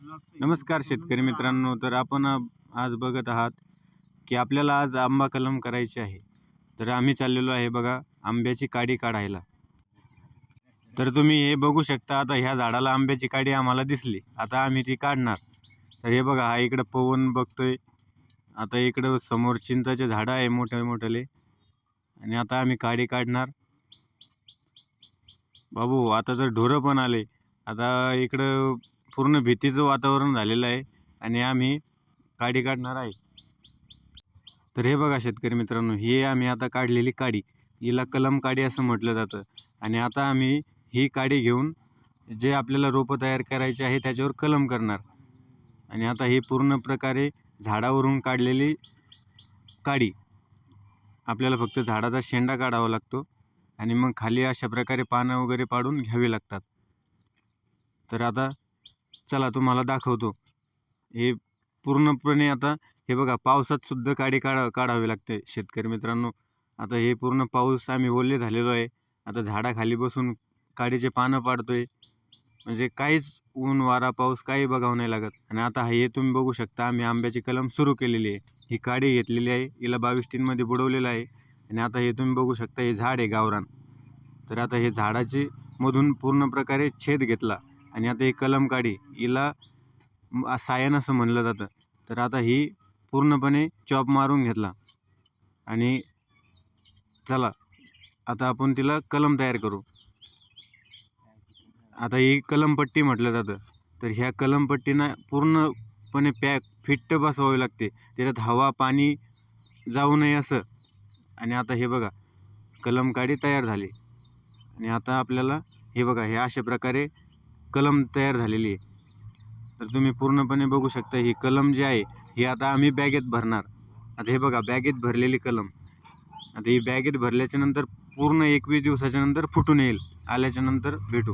नमस्कार शेतकरी मित्रांनो, तर आपण आज बघत आहात की आपल्याला आज आंबा कलम करायची आहे. तर आम्ही चाललेलो आहे बघा आंब्याची काडी काढायला. तर तुम्ही हे बघू शकता, आता ह्या झाडाला आंब्याची काडी आम्हाला दिसली, आता आम्ही ती काढणार. तर हे बघा, हा इकडं पवन बघतोय, आता इकडं समोर चिंचाचे झाडं आहे मोठे मोठेले, आणि आता आम्ही काडी काढणार. बाबू आता तर ढोरं पण आले, आता इकडं पूर्ण भीतीचं वातावरण झालेलं आहे आणि आम्ही काडी काढणार आहे. तर हे बघा शेतकरी मित्रांनो, ही आम्ही आता काढलेली काडी, हिला कलम काडी असं म्हटलं जातं. आणि आता आम्ही ही काडी घेऊन जे आपल्याला रोपं तयार करायचे आहे त्याच्यावर कलम करणार. आणि आता ही पूर्ण प्रकारे झाडावरून काढलेली काडी, आपल्याला फक्त झाडाचा शेंडा काढावा लागतो आणि मग खाली अशा प्रकारे पानं वगैरे पाडून घ्यावी लागतात. तर आता चला तुम्हाला दाखवतो. हे पूर्णपणे आता हे बघा, पावसात सुद्धा काडी काढावी लागते शेतकरी मित्रांनो. आता हे पूर्ण पाऊस आम्ही ओले झालेलो आहे, आता झाडाखाली बसून काडीचे पानं पाडतोय, म्हणजे काहीच ऊन वारा पाऊस काही बघावं नाही लागत. आणि आता हे तुम्ही बघू शकता, आम्ही आंब्याची कलम सुरू केलेली आहे. ही काडी घेतलेली आहे, हिला 22 टीनमध्ये बुडवलेलं आहे. आणि आता हे तुम्ही बघू शकता, हे झाड आहे गावरान. तर आता हे झाडाची मधून पूर्ण प्रकारे छेद घेतला आणि आता ही कलम काडी, हिला सायन असं म्हणलं जातं. तर आता ही पूर्णपणे चॉप मारून घेतला आणि चला आता आपण तिला कलम तयार करू. आता ही कलमपट्टी म्हटलं जातं. तर ह्या कलमपट्टीना पूर्णपणे फिट्ट बसवावी लागते, त्याच्यात हवा पाणी जाऊ नये असं. आणि आता हे बघा, कलम काडी तयार झाली. आणि आता आपल्याला हे बघा, हे अशा प्रकारे कलम तयार झालेली आहे. तर तुम्ही पूर्णपणे बघू शकता, ही कलम जी आहे ही आता आम्ही बॅगेत भरणार. आता हे बघा, बॅगेत भरलेली कलम. आता ही बॅगेत भरल्याच्या नंतर पूर्ण 21 दिवसाच्या नंतर फुटून येईल. आल्याच्या नंतर भेटू.